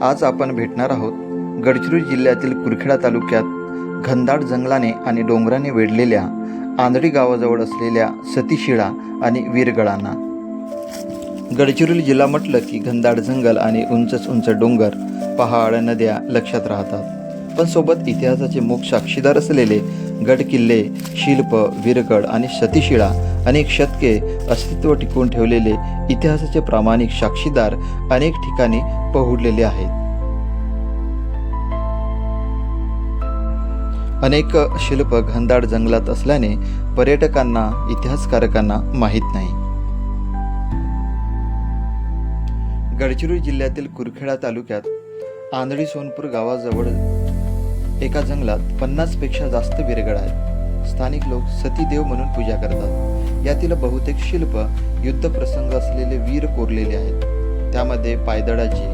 आज आपण भेटणार आहोत गडचिरोली जिल्ह्यातील कुरखेडा तालुक्यात घनदाट जंगलाने आणि डोंगराने वेढलेल्या आंधळी गावाजवळ असलेल्या सतीशिळा आणि वीरगडांना. गडचिरोली जिल्हा म्हटलं की घनदाट जंगल आणि उंच डोंगर, पहाड, नद्या लक्षात राहतात. पण सोबत इतिहासाचे मूक साक्षीदार असलेले गड किल्ले, शिल्प, वीरगड आणि सतीशिळा अनेक शतके अस्तित्व टिकवून ठेवलेले इतिहासाचे प्रामाणिक साक्षीदार अनेक ठिकाणी पहुडलेले आहेत. अनेक शिल्प घनदाट जंगलात असल्याने पर्यटकांना, इतिहासकारकांना माहीत नाही. गडचिरोली जिल्ह्यातील कुरखेडा तालुक्यात आंधळी सोनपूर गावाजवळ एका जंगलात 50 पेक्षा जास्त वीरगड आहेत. स्थानिक लोक सतीदेव म्हणून पूजा करतात. यातील बहुतेक शिल्प युद्धप्रसंग असलेले वीर कोरलेले आहेत. त्यामध्ये पायदळाचे,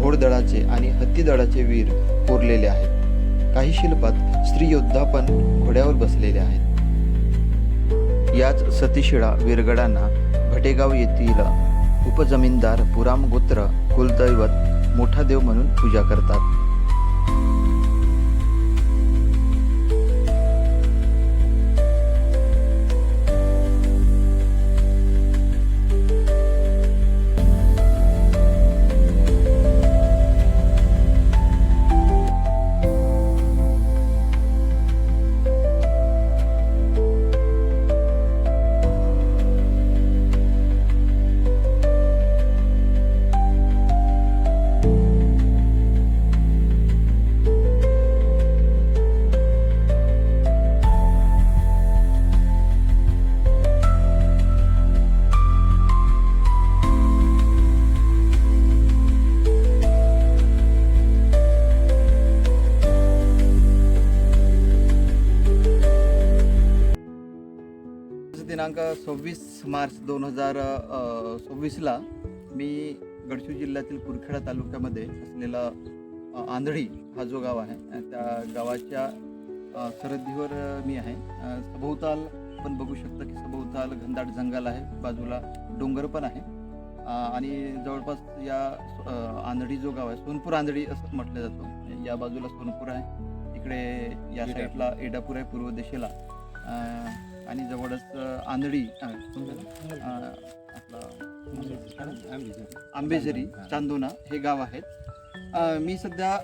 घोडदळाचे आणि हत्तीदळाचे वीर कोरलेले आहेत. काही शिल्पात स्त्री योद्धा पण घोड्यावर बसलेले आहेत. याच सतीशिळा वीरगडांना भटेगाव येथील उपजमीनदार पुराम गोत्र कुलदैवत मोठा देव म्हणून पूजा करतात. दिनांक 26 मार्च 2026ला मी गडचिरोली जिल्ह्यातील कुरखेडा तालुक्यामध्ये असलेला आंधळी हा जो गाव आहे त्या गावाच्या सरहद्दीवर मी आहे. सभोवताल आपण बघू शकता की सभोवताल घनदाट जंगल आहे, बाजूला डोंगर पण आहे आणि जवळपास या आंधळी जो गाव आहे, सोनपूर आंधळी असं म्हटलं जातं. या बाजूला सोनपूर आहे, इकडे या साईडला एडापूर आहे पूर्व दिशेला आणि जवळच आंधळी आपला आंबेझरी, चांदोना हे गाव आहेत. मी सध्या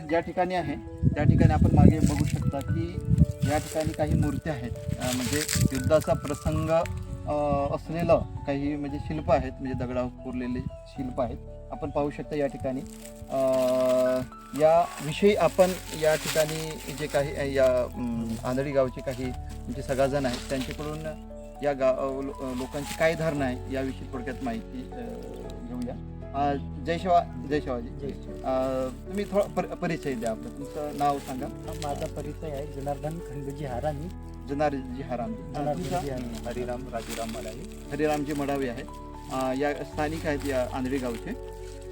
ज्या ठिकाणी आहे त्या ठिकाणी आपण मागे बघू शकता की या ठिकाणी काही मूर्त्या आहेत. म्हणजे युद्धाचा प्रसंग असलेलं काही म्हणजे शिल्प आहेत, म्हणजे दगडावर कोरलेले शिल्प आहेत. आपण पाहू शकता या ठिकाणी. याविषयी आपण या ठिकाणी जे काही या आंधळी गावचे काही म्हणजे सगळेजण आहेत त्यांच्याकडून या लोकांची काय धारणा आहे याविषयी थोडक्यात माहिती घेऊया. जय शिवाजी. तुम्ही थोडा परिचय द्या. आपलं तुमचं नाव सांगा. माझा परिचय आहे जनार्दन खंडूजी हारामी. जनार्दनजी हारामी. हरिराम राजूराम मडावी. हरिरामजी मडावी आहेत. या स्थानिक आहेत या आंधळी गावचे.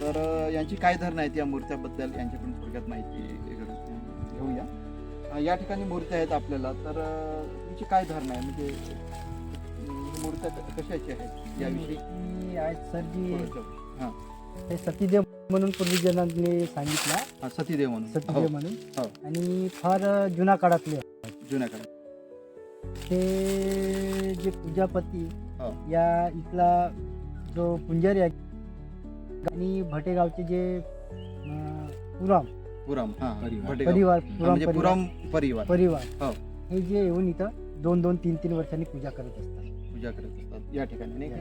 तर यांची काय धारणा आहेत या मूर्त्याबद्दल यांच्याकडून थोडक्यात माहिती घेऊया. या ठिकाणी मूर्त्या आहेत आपल्याला, तर तुमची काय धारणा आहे, म्हणजे मूर्त्या कशाची आहेत याविषयी? आज सर जी हां हे सतीदेव म्हणून पूर्वजनांनी सांगितला. सतीदेव म्हणून. सतीदेव म्हणून. हो. आणि फार जुना काळातले जुन्या काळात ते जे पूजापती हो. या इथला जो पुंजारी आहे आणि भटेगावचे जे पुराम परिवार परिवार हो. हे जे येऊन इथं 2-3 वर्षांनी पूजा करत असतात या ठिकाणी नाही का?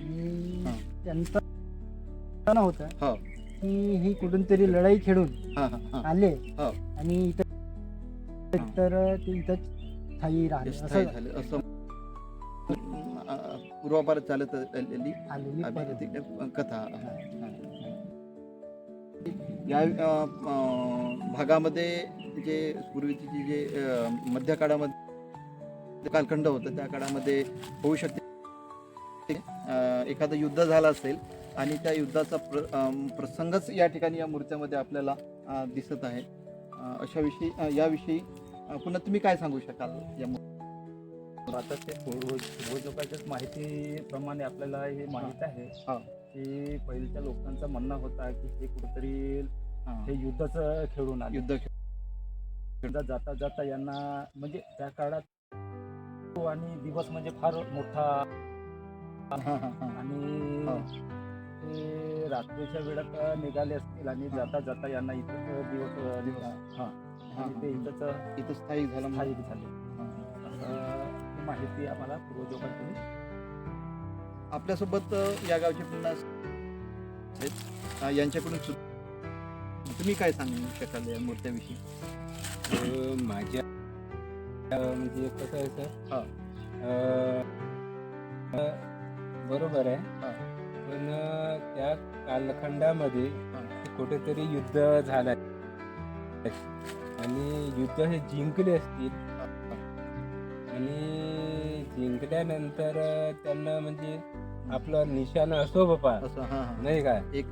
आणि त्यांचं होतं हो. की ही कुठून तरी लढाई खेळून आले हो. आणि इथं तर ते इथं स्थायी राहिले असं पूर्वापार चालत आलेली कथा. या भागामध्ये जे पूर्वीची जे मध्य काळामध्ये कालखंड होतं त्या काळामध्ये होऊ शकते एखादं युद्ध झालं असेल आणि त्या युद्धाचा प्रसंगच या ठिकाणी या मूर्त्यामध्ये आपल्याला दिसत आहे. अशाविषयी याविषयी पुन्हा तुम्ही काय सांगू शकाल? या आता ते पूर्वजांच्या माहितीप्रमाणे आपल्याला हे माहीत आहे की पहिल्याच्या लोकांचं म्हणणं होता की हे कुठेतरी हां. हे युद्धच खेळून आले. युद्ध युद्धात जाता जाता यांना म्हणजे त्या काळात तो आणि दिवस म्हणजे फार मोठा हां, हां, हां. आणि हो. ते रात्रीच्या वेळात निघाले असतील आणि हां. जाता जाता यांना इथंच दिवस हां आणि ते इथंच इथं स्थायिक झालं मग. स्थायिक झाले. हां. असं ही माहिती आम्हाला पूर्वजोगांकडून आपल्यासोबत या गावचे पुन्हा आहेत. यांच्याकडून तुम्ही काय सांगू शकाल या मूर्त्याविषयी? माझ्या म्हणजे कसं आहे सर, हां. बरोबर आहे, हां. पण त्या कालखंडामध्ये हां. कुठेतरी युद्ध झालं आणि युद्ध हे जिंकले असतील आणि जिंकल्यानंतर त्यांना म्हणजे आपलं निशाण असो बाबा, असं हां, हां. नाही का, एक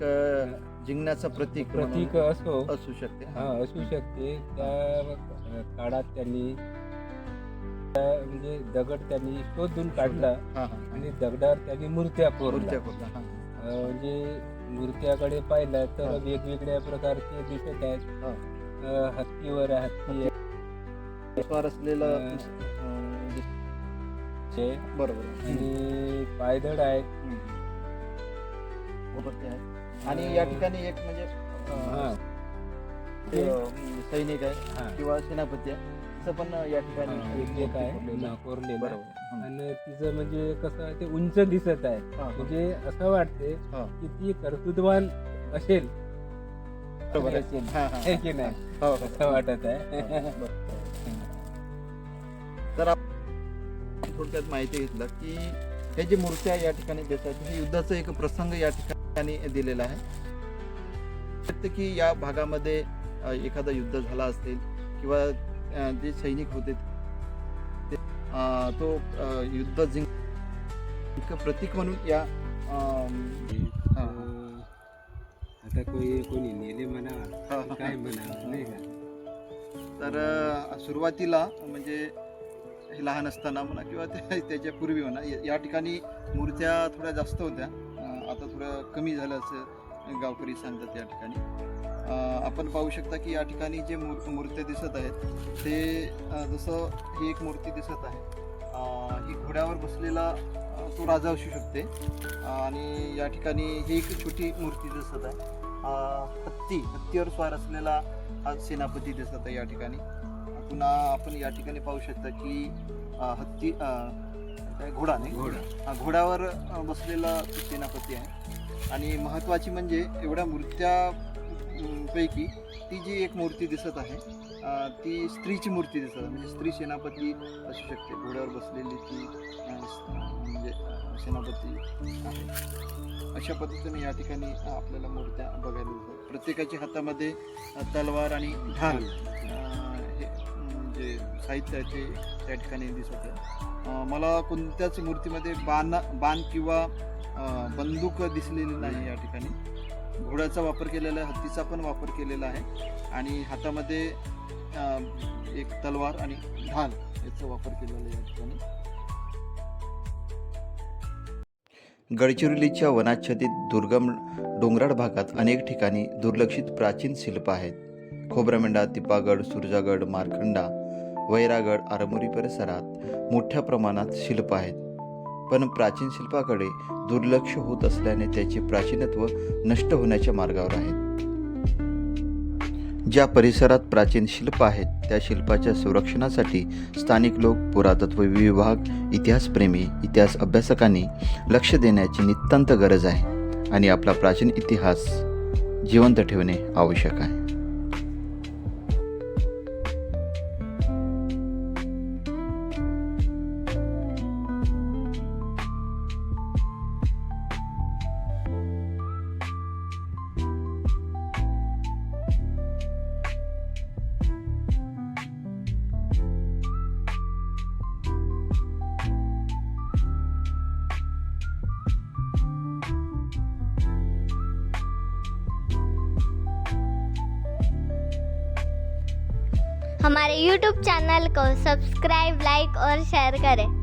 जिंकण्याचं प्रतीक प्रतीक म्हणून असो, असू शकते. हा असू शकते. त्या काळात त्यांनी म्हणजे दगड त्यांनी शोधून काढला हां, हां. आणि दगडावर त्यांनी मूर्त्या मूर्त्या कोरल्या. कोरल्या. हां. म्हणजे मूर्त्याकडे पाहिलं तर हा. वेगवेगळ्या प्रकारचे दिसत आहेत. हा. हत्तीवर हत्ती आहे, स्वार असलेलं ते बरोबर आहे. आणि पायदळ आहेत. बरोबर ते आहे. आणि या ठिकाणी एक म्हणजे हा. ते, सैनिक आहे हा. किंवा सेनापती आहे असं पण या ठिकाणी हा, एक एक आहे कोरलेलं आहे. कोरलेलं आहे. बरोबर. हं. आणि तिचं म्हणजे कसं ते उंच दिसत आहे. हां, हां. म्हणजे असं वाटते हा. की ती कर्तृत्ववान असेल, बरोबर आहे. असेल. हां, हां. आहे की नाही, हो, हो. असं वाटत आहे. बरोबर. थोडक्यात माहिती घेतलं की हे जे मूर्त्या या ठिकाणी देतात हे युद्धाचा एक प्रसंग या ठिकाणी दिलेला आहे. वाटतं की या भागामध्ये एखादा युद्ध झाला असेल किंवा जे सैनिक होते ते, तो युद्ध जिंक प्रतीक म्हणून या हां. आता कोणी नेले म्हणा, हां. काय म्हणा, नाही का. तर सुरुवातीला म्हणजे हे लहान असताना म्हणा किंवा त्याच्या पूर्वी म्हणा या ठिकाणी मूर्त्या थोड्या जास्त होत्या. आता थोडं कमी झालं असं गावकरी सांगतात या ठिकाणी. आपण पाहू शकता की या ठिकाणी जे मूर्त्या दिसत आहेत ते जसं ही एक मूर्ती दिसत आहे, ही घोड्यावर बसलेला तो राजा असू शकते. आणि या ठिकाणी ही एक छोटी मूर्ती दिसत आहे, हत्तीवर स्वार असलेला हा सेनापती दिसत आहे या ठिकाणी. पुन्हा आपण या ठिकाणी पाहू शकता की हत्ती काय घोडा नाही घोडा. घोड्यावर बसलेला सेनापती आहे. आणि महत्त्वाची म्हणजे एवढ्या मूर्त्या पैकी ती जी एक मूर्ती दिसत आहे ती स्त्रीची मूर्ती दिसत आहे. म्हणजे स्त्री सेनापती असू शकते, घोड्यावर बसलेली ती म्हणजे सेनापती आहे. अशा पद्धतीने या ठिकाणी आपल्याला मूर्त्या बघायला मिळतात. प्रत्येकाच्या हातामध्ये तलवार आणि ढाल हे जे साहित्य आहे ते त्या ठिकाणी दिसत आहे. मला कोणत्याच मूर्तीमध्ये बाण किंवा बंदूक दिसलेली नाही या ठिकाणी. घोड्याचा वापर केलेला आहे, हत्तीचा पण वापर केलेला आहे आणि हातामध्ये एक तलवार आणि ढाल याचा वापर केलेला आहे या ठिकाणी. गडचिरोलीच्या वनाच्छादित दुर्गम डोंगराळ भागात अनेक ठिकाणी दुर्लक्षित प्राचीन शिल्प आहेत. खोब्रामेंढा, तिप्पागड, सुरजागड, मारखंडा, वैरागड, आरमोरी परिसरात मोठ्या प्रमाणात शिल्प आहेत. पण प्राचीन शिल्पाकडे दुर्लक्ष होत असल्याने त्याचे प्राचीनत्व नष्ट होण्याच्या मार्गावर आहेत. ज्या परिसरात प्राचीन शिल्प आहेत त्या शिल्पाच्या संरक्षणासाठी स्थानिक लोक, पुरातत्व विभाग, इतिहासप्रेमी, इतिहास अभ्यासकांनी लक्ष देण्याची नितांत गरज आहे आणि आपला प्राचीन इतिहास जिवंत ठेवणे आवश्यक आहे. हमारे YouTube चैनल को सब्सक्राइब, लाइक और शेयर करें।